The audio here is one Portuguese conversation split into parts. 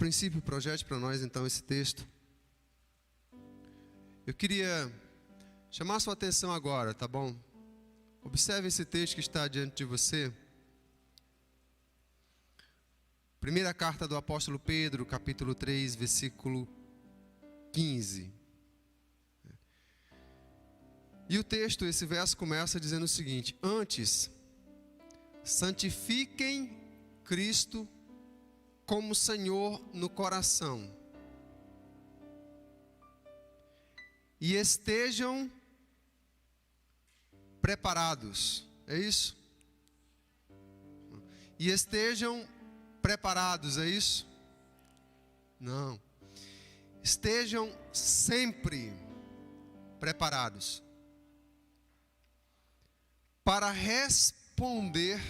princípio, projete para nós então esse texto. Eu queria chamar sua atenção agora, tá bom? Observe esse texto que está diante de você. Primeira carta do apóstolo Pedro, capítulo 3, versículo 15. E o texto, esse verso começa dizendo o seguinte: antes, santifiquem Cristo como Senhor no coração, e estejam preparados. É isso? E estejam preparados, é isso? Não. Estejam sempre preparados para responder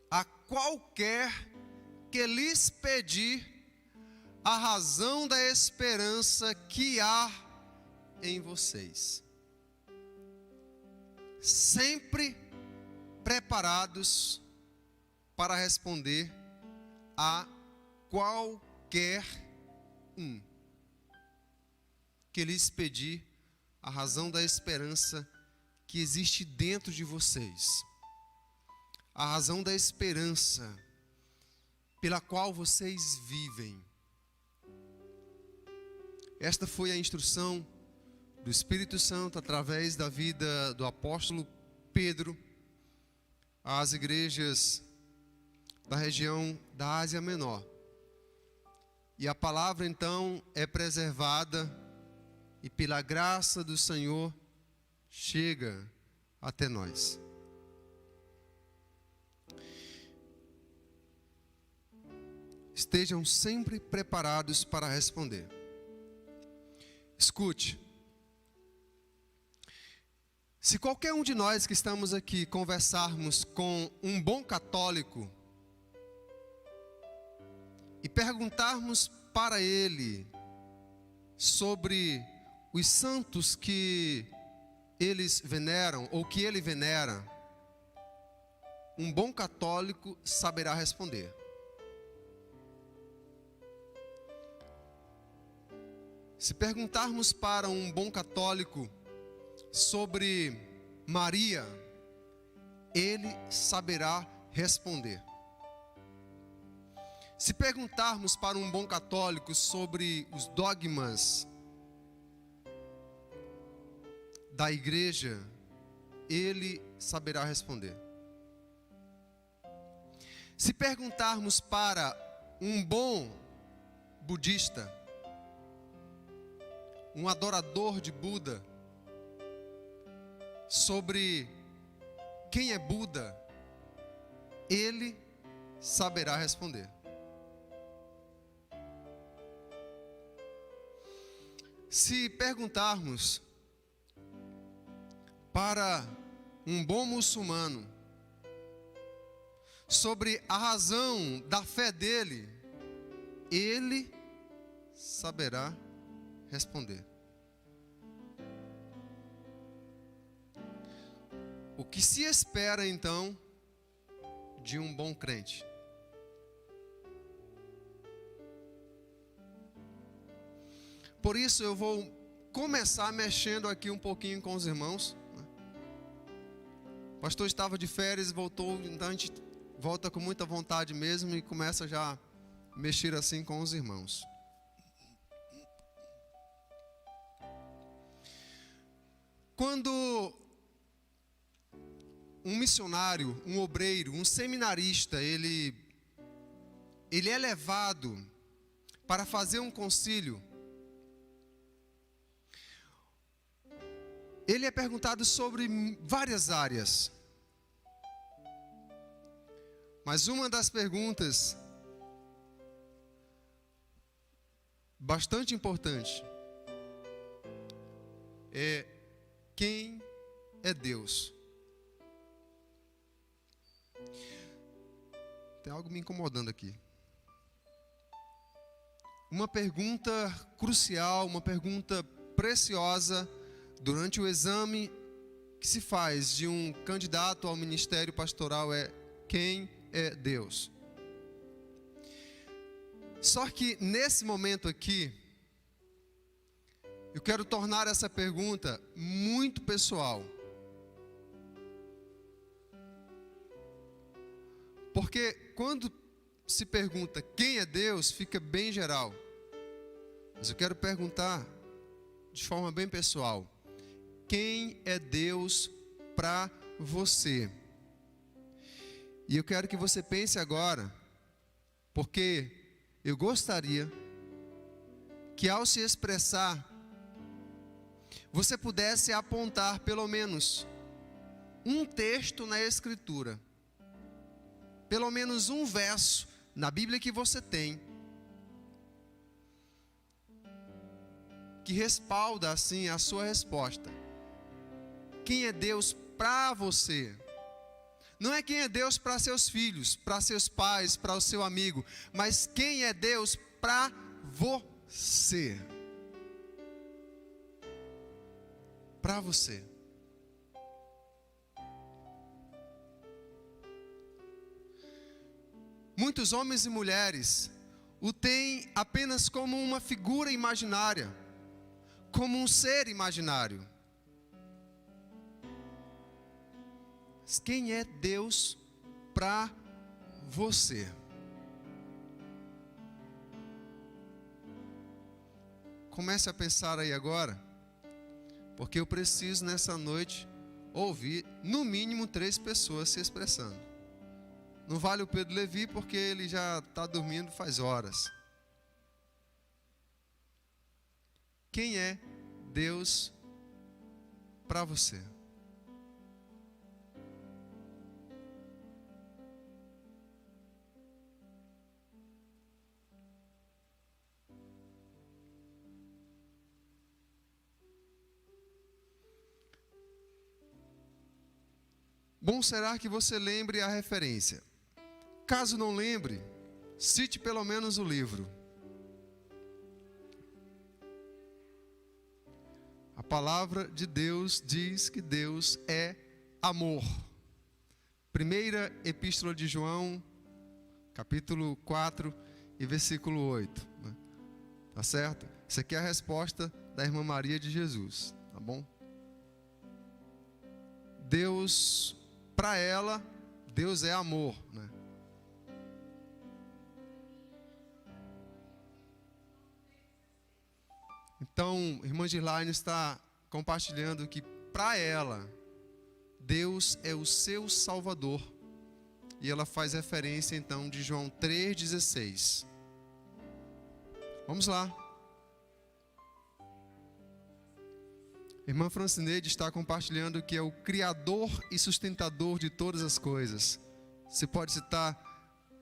a qualquer que lhes pedir a razão da esperança que há em vocês. Sempre preparados para responder a qualquer um que lhes pedir a razão da esperança que existe dentro de vocês. A razão da esperança pela qual vocês vivem. Esta foi a instrução do Espírito Santo através da vida do apóstolo Pedro às igrejas da região da Ásia Menor. E a palavra então é preservada e pela graça do Senhor chega até nós. Estejam sempre preparados para responder. Escute. Se qualquer um de nós que estamos aqui conversarmos com um bom católico e perguntarmos para ele sobre os santos que eles veneram ou que ele venera, um bom católico saberá responder. Se perguntarmos para um bom católico sobre Maria, ele saberá responder. Se perguntarmos para um bom católico sobre os dogmas da igreja, ele saberá responder. Se perguntarmos para um bom budista, um adorador de Buda, sobre quem é Buda, ele saberá responder. Se perguntarmos para um bom muçulmano sobre a razão da fé dele, ele saberá responder. O que se espera então de um bom crente? Por isso eu vou começar mexendo aqui um pouquinho com os irmãos. O pastor estava de férias e voltou, então a gente volta com muita vontade mesmo e começa já a mexer assim com os irmãos. Quando um missionário, um obreiro, um seminarista, ele é levado para fazer um concílio, ele é perguntado sobre várias áreas. Mas uma das perguntas bastante importante é: quem é Deus? Tem algo me incomodando aqui. Uma pergunta crucial, uma pergunta preciosa durante o exame que se faz de um candidato ao ministério pastoral é: quem é Deus? Só que nesse momento aqui, eu quero tornar essa pergunta muito pessoal. Porque quando se pergunta quem é Deus, fica bem geral. Mas eu quero perguntar de forma bem pessoal. Quem é Deus para você? E eu quero que você pense agora, porque eu gostaria que ao se expressar, você pudesse apontar pelo menos um texto na Escritura, pelo menos um verso na Bíblia que você tem, que respalda assim a sua resposta. Quem é Deus para você? Não é quem é Deus para seus filhos, para seus pais, para o seu amigo, mas quem é Deus para você. Para você. Muitos homens e mulheres o têm apenas como uma figura imaginária, como um ser imaginário. Mas quem é Deus para você? Comece a pensar aí agora, porque eu preciso nessa noite ouvir no mínimo 3 pessoas se expressando. Não vale o Pedro Levi, porque ele já está dormindo faz horas. Quem é Deus para você? Bom será que você lembre a referência. Caso não lembre, cite pelo menos o livro. A palavra de Deus diz que Deus é amor. Primeira Epístola de João, capítulo 4 e versículo 8. Tá certo? Isso aqui é a resposta da irmã Maria de Jesus, tá bom? Deus, para ela, Deus é amor, né? Então, irmã Girlaine está compartilhando que para ela, Deus é o seu Salvador. E ela faz referência então de João 3,16. Vamos lá. Irmã Francineide está compartilhando que é o Criador e sustentador de todas as coisas. Você pode citar,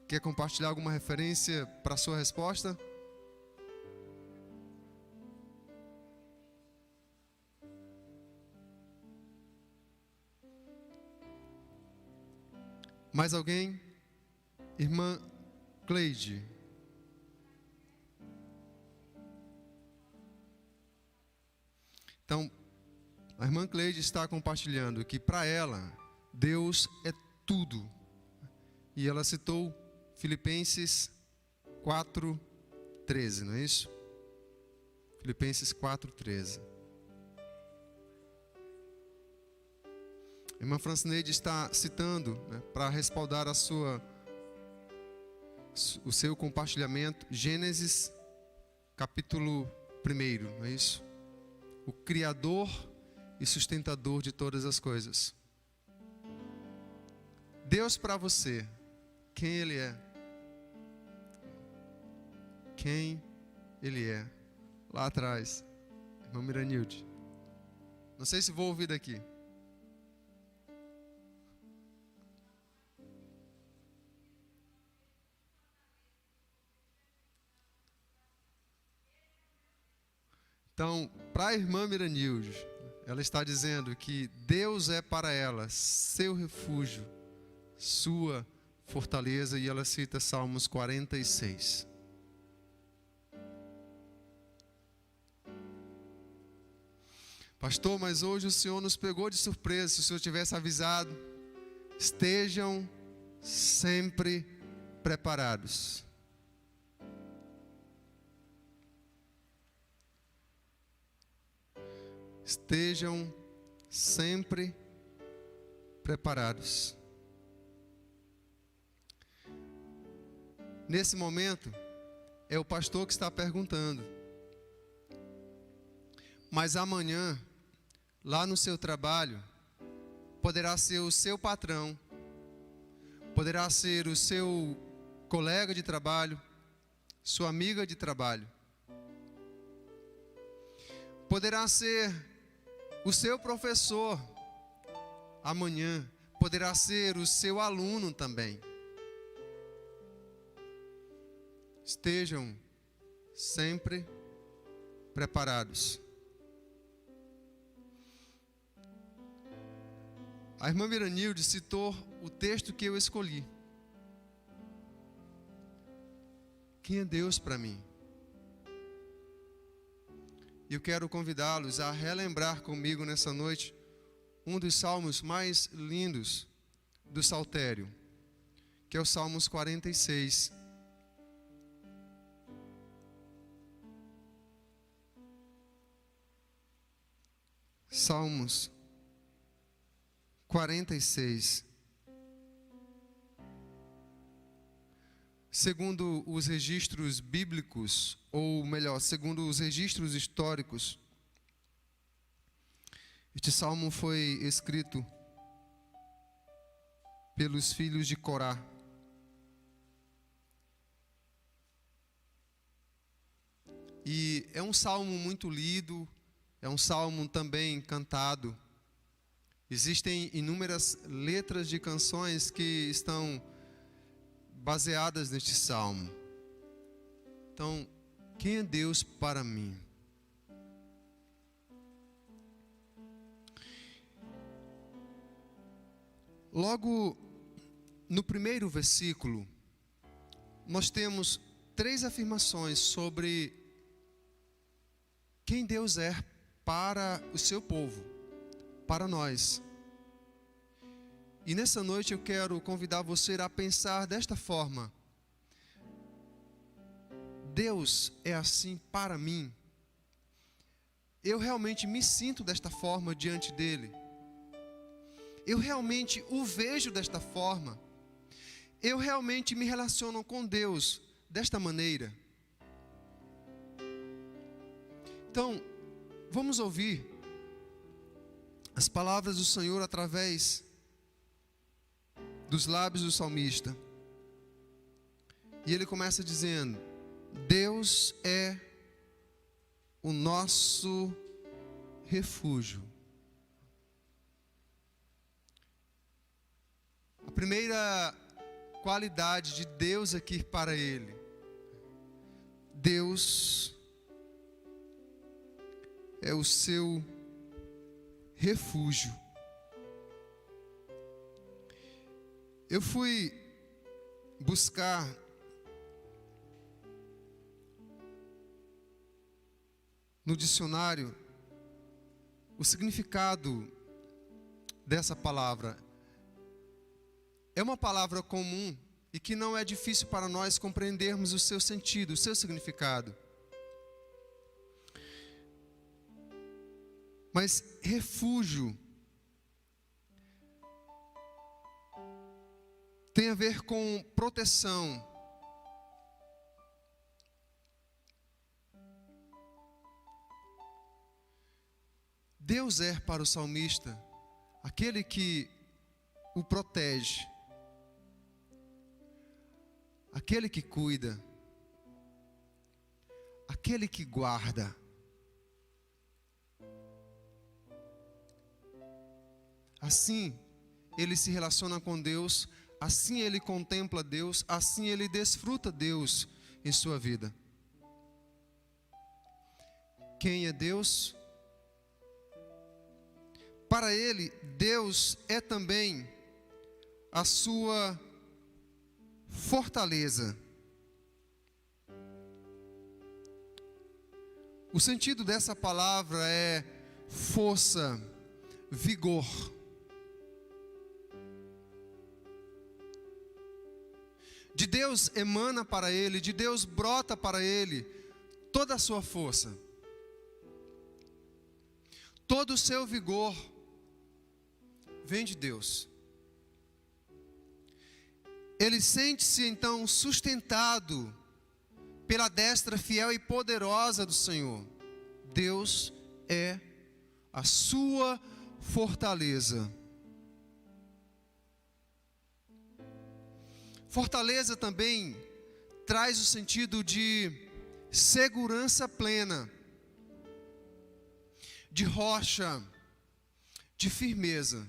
quer compartilhar alguma referência para a sua resposta? Mais alguém? Irmã Cleide. Então, a irmã Cleide está compartilhando que para ela, Deus é tudo. E ela citou Filipenses 4:13, não é isso? Filipenses 4:13. A irmã Francineide está citando, né, para respaldar o seu compartilhamento, Gênesis capítulo 1, não é isso? O Criador e sustentador de todas as coisas. Deus para você, quem Ele é? Quem Ele é? Lá atrás, irmã Miranilde. Não sei se vou ouvir daqui. Então, para a irmã Miranilde, ela está dizendo que Deus é para ela seu refúgio, sua fortaleza, e ela cita Salmos 46. Pastor, mas hoje o Senhor nos pegou de surpresa. Se o Senhor tivesse avisado, estejam sempre preparados. Estejam sempre preparados. Nesse momento, é o pastor que está perguntando. Mas amanhã, lá no seu trabalho, poderá ser o seu patrão, poderá ser o seu colega de trabalho, sua amiga de trabalho. Poderá ser o seu professor amanhã, poderá ser o seu aluno também. Estejam sempre preparados. A irmã Miranilde citou o texto que eu escolhi. Quem é Deus para mim? E eu quero convidá-los a relembrar comigo nessa noite um dos salmos mais lindos do Saltério, que é o Salmos 46. Salmos 46. Segundo os registros bíblicos, ou melhor, segundo os registros históricos, este salmo foi escrito pelos filhos de Corá. E é um salmo muito lido, é um salmo também cantado. Existem inúmeras letras de canções que estão baseadas neste salmo. Então, quem é Deus para mim? Logo no primeiro versículo, nós temos 3 afirmações sobre quem Deus é para o seu povo, para nós. E nessa noite eu quero convidar você a pensar desta forma: Deus é assim para mim? Eu realmente me sinto desta forma diante dele? Eu realmente o vejo desta forma? Eu realmente me relaciono com Deus desta maneira? Então, vamos ouvir as palavras do Senhor através dos lábios do salmista. E ele começa dizendo: Deus é o nosso refúgio. A primeira qualidade de Deus aqui para ele: Deus é o seu refúgio. Eu fui buscar no dicionário o significado dessa palavra. É uma palavra comum e que não é difícil para nós compreendermos o seu sentido, o seu significado. Mas refúgio tem a ver com proteção. Deus é para o salmista aquele que o protege, aquele que cuida, aquele que guarda. Assim ele se relaciona com Deus, assim ele contempla Deus, assim ele desfruta Deus em sua vida. Quem é Deus? Para ele, Deus é também a sua fortaleza. O sentido dessa palavra é força, vigor. De Deus emana para ele, de Deus brota para ele toda a sua força. todo o seu vigor vem de Deus. Ele sente-se então sustentado pela destra fiel e poderosa do Senhor. Deus é a sua fortaleza. Fortaleza também traz o sentido de segurança plena, de rocha, de firmeza.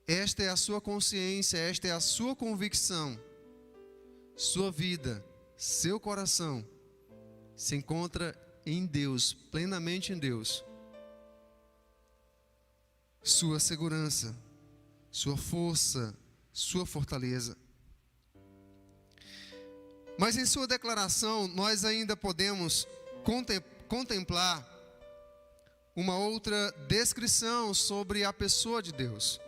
Esta é a sua consciência, esta é a sua convicção. Sua vida, seu coração se encontra em Deus, plenamente em Deus. Sua segurança, sua força, sua fortaleza. Mas em sua declaração, nós ainda podemos contemplar uma outra descrição sobre a pessoa de Deus.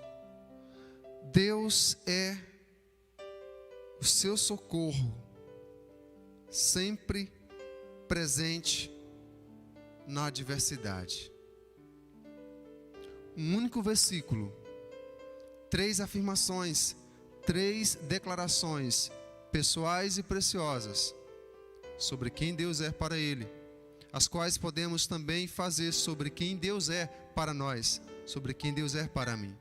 Deus é o seu socorro, sempre presente na adversidade. Um único versículo, 3 afirmações, 3 declarações pessoais e preciosas sobre quem Deus é para ele, as quais podemos também fazer sobre quem Deus é para nós, sobre quem Deus é para mim.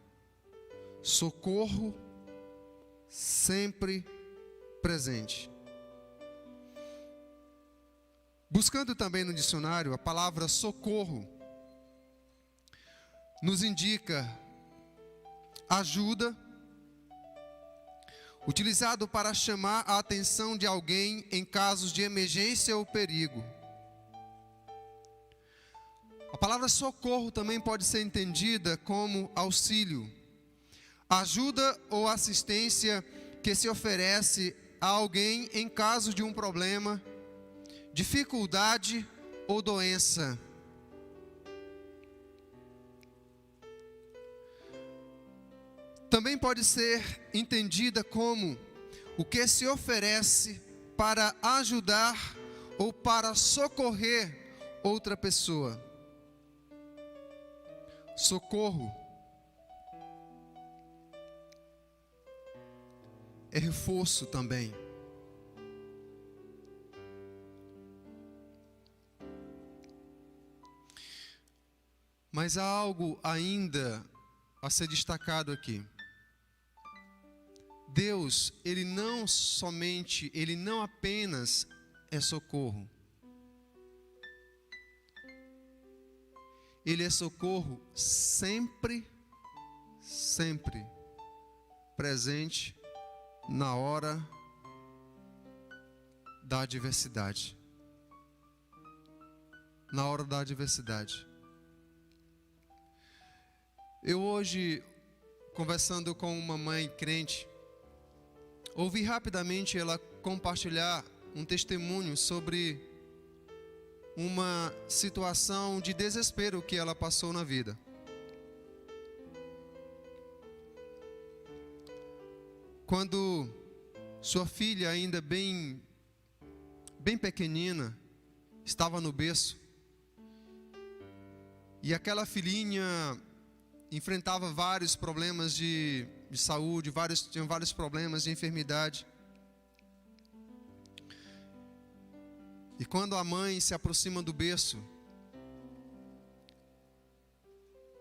Socorro sempre presente. Buscando também no dicionário, a palavra socorro nos indica ajuda, utilizado para chamar a atenção de alguém em casos de emergência ou perigo. A palavra socorro também pode ser entendida como auxílio, ajuda ou assistência que se oferece a alguém em caso de um problema, dificuldade ou doença. Também pode ser entendida como o que se oferece para ajudar ou para socorrer outra pessoa. Socorro é reforço também. Mas há algo ainda a ser destacado aqui. Deus, Ele não apenas é socorro. Ele é socorro sempre presente na hora da adversidade. Na hora da adversidade. Eu hoje, conversando com uma mãe crente, ouvi rapidamente ela compartilhar um testemunho sobre uma situação de desespero que ela passou na vida. Quando sua filha, ainda bem pequenina, estava no berço, e aquela filhinha enfrentava vários problemas de saúde, tinha vários problemas de enfermidade. E quando a mãe se aproxima do berço,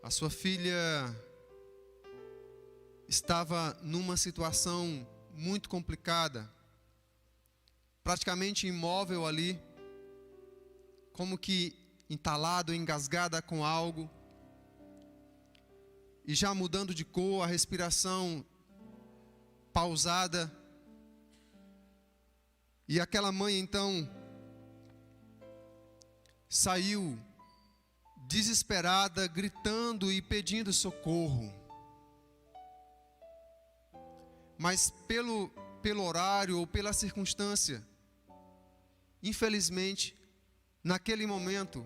a sua filha estava numa situação muito complicada, praticamente imóvel ali, como que entalada, engasgada com algo, e já mudando de cor, a respiração pausada. E aquela mãe então saiu desesperada, gritando e pedindo socorro. Mas pelo horário ou pela circunstância, infelizmente, naquele momento,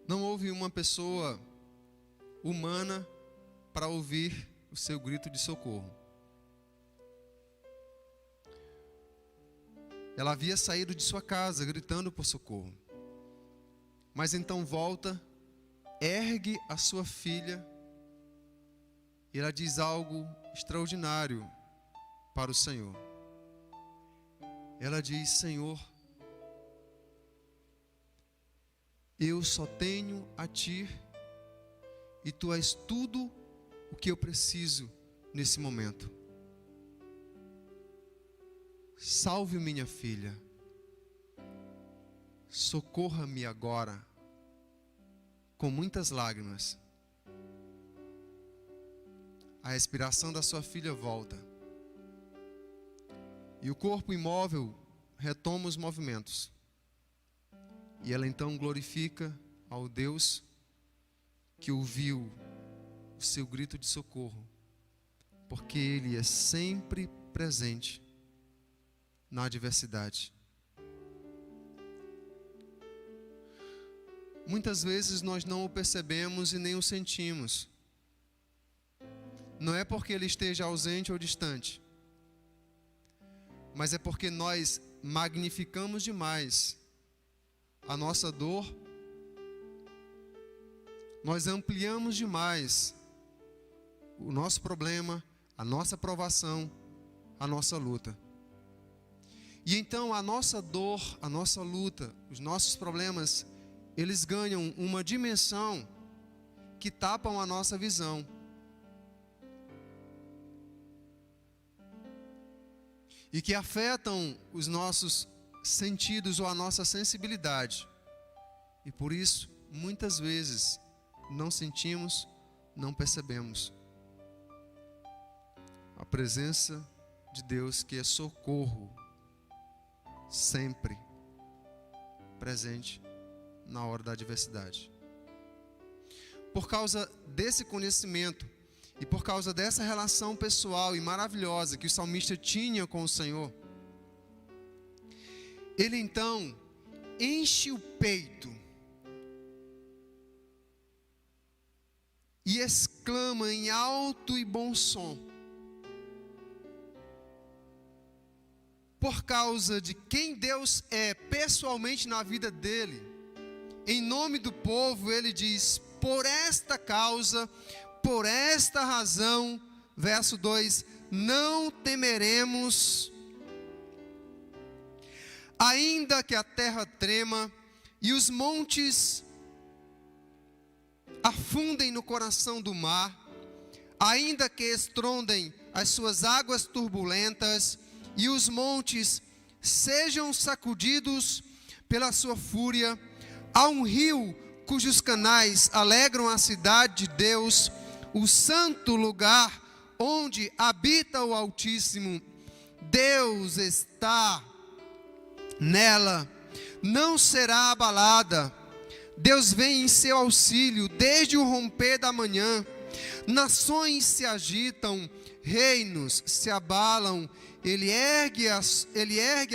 não houve uma pessoa humana para ouvir o seu grito de socorro. Ela havia saído de sua casa gritando por socorro. Mas então volta, ergue a sua filha e ela diz algo extraordinário para o Senhor. Ela diz: Senhor, eu só tenho a Ti e Tu és tudo o que eu preciso nesse momento. Salve minha filha, socorra-me agora. Com muitas lágrimas, a respiração da sua filha volta e o corpo imóvel retoma os movimentos. E ela então glorifica ao Deus que ouviu o seu grito de socorro, porque Ele é sempre presente na adversidade. Muitas vezes nós não o percebemos e nem o sentimos. Não é porque Ele esteja ausente ou distante, mas é porque nós magnificamos demais a nossa dor, nós ampliamos demais o nosso problema, a nossa provação, a nossa luta. E então a nossa dor, a nossa luta, os nossos problemas, eles ganham uma dimensão que tapam a nossa visão. E que afetam os nossos sentidos ou a nossa sensibilidade. E por isso, muitas vezes, não sentimos, não percebemos a presença de Deus, que é socorro, sempre presente na hora da adversidade. Por causa desse conhecimento e por causa dessa relação pessoal e maravilhosa que o salmista tinha com o Senhor, ele então enche o peito e exclama em alto e bom som, por causa de quem Deus é pessoalmente na vida dele. Em nome do povo, ele diz: por esta causa, por esta razão, verso 2, não temeremos, ainda que a terra trema e os montes afundem no coração do mar, ainda que estrondem as suas águas turbulentas e os montes sejam sacudidos pela sua fúria. Há um rio cujos canais alegram a cidade de Deus, o santo lugar onde habita o Altíssimo. Deus está nela, não será abalada. Deus vem em seu auxílio desde o romper da manhã. Nações se agitam, reinos se abalam. Ele ergue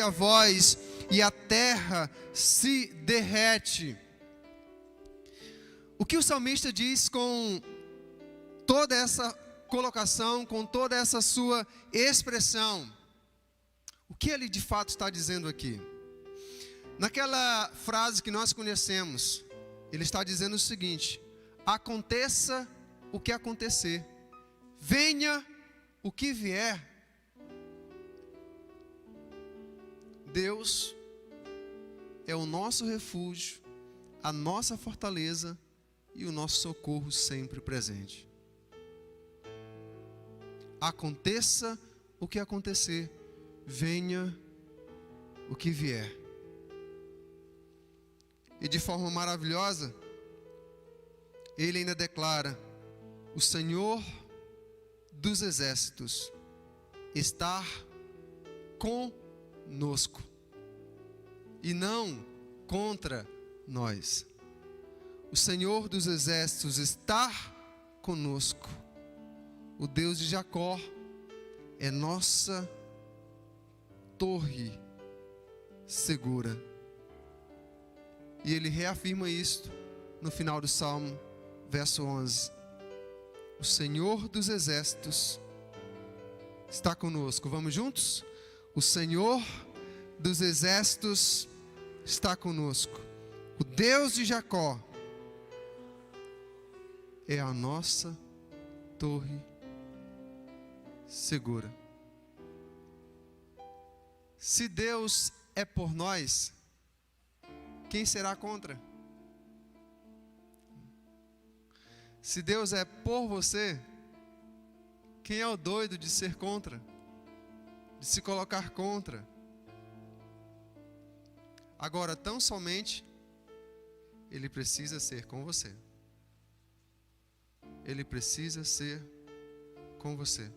a voz e a terra se derrete. O que o salmista diz com toda essa colocação, com toda essa sua expressão? O que ele de fato está dizendo aqui? Naquela frase que nós conhecemos, ele está dizendo o seguinte: aconteça o que acontecer, venha o que vier, Deus é o nosso refúgio, a nossa fortaleza e o nosso socorro sempre presente. Aconteça o que acontecer, venha o que vier. E de forma maravilhosa, ele ainda declara: o Senhor dos exércitos está conosco e não contra nós. O Senhor dos exércitos está conosco. O Deus de Jacó é nossa torre segura. E ele reafirma isto no final do Salmo, verso 11. O Senhor dos exércitos está conosco. Vamos juntos? O Senhor dos exércitos está conosco. O Deus de Jacó é a nossa torre segura. Se Deus é por nós, quem será contra? Se Deus é por você, quem é o doido de ser contra? De se colocar contra? Agora, tão somente, Ele precisa ser com você. Ele precisa ser com você.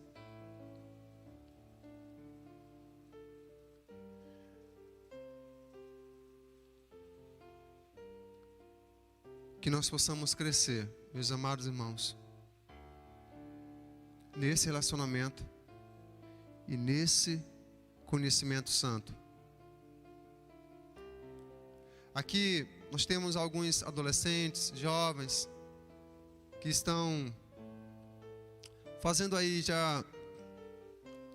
Que nós possamos crescer, meus amados irmãos, nesse relacionamento e nesse conhecimento santo. Aqui nós temos alguns adolescentes, jovens, que estão fazendo aí já,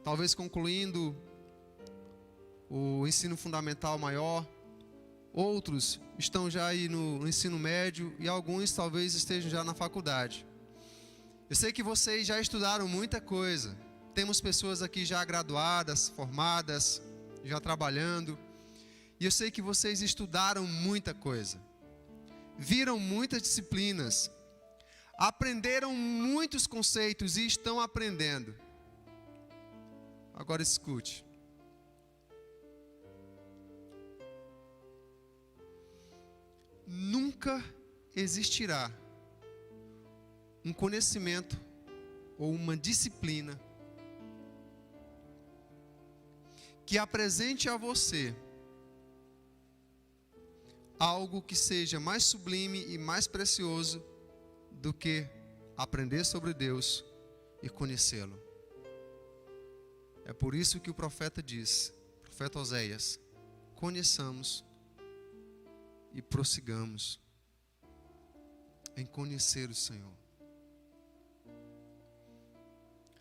talvez concluindo o ensino fundamental maior. Outros estão já aí no ensino médio e alguns talvez estejam já na faculdade. Eu sei que vocês já estudaram muita coisa. Temos pessoas aqui já graduadas, formadas, já trabalhando. E eu sei que vocês estudaram muita coisa. Viram muitas disciplinas. Aprenderam muitos conceitos e estão aprendendo. Agora escute. Nunca existirá um conhecimento ou uma disciplina que apresente a você algo que seja mais sublime e mais precioso do que aprender sobre Deus e conhecê-lo. É por isso que o profeta diz, o profeta Oséias, conheçamos e prossigamos em conhecer o Senhor.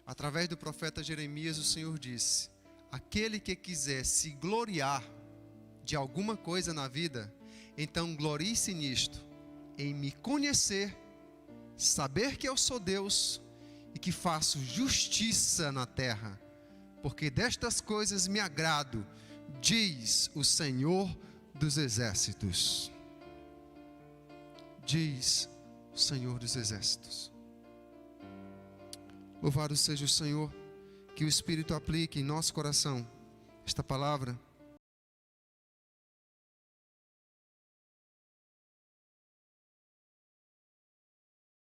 Através do profeta Jeremias, o Senhor disse: aquele que quiser se gloriar de alguma coisa na vida, então glorie-se nisto, em me conhecer, saber que eu sou Deus e que faço justiça na terra, porque destas coisas me agrado, diz o Senhor dos exércitos. Diz o Senhor dos exércitos. Louvado seja o Senhor, que o Espírito aplique em nosso coração esta palavra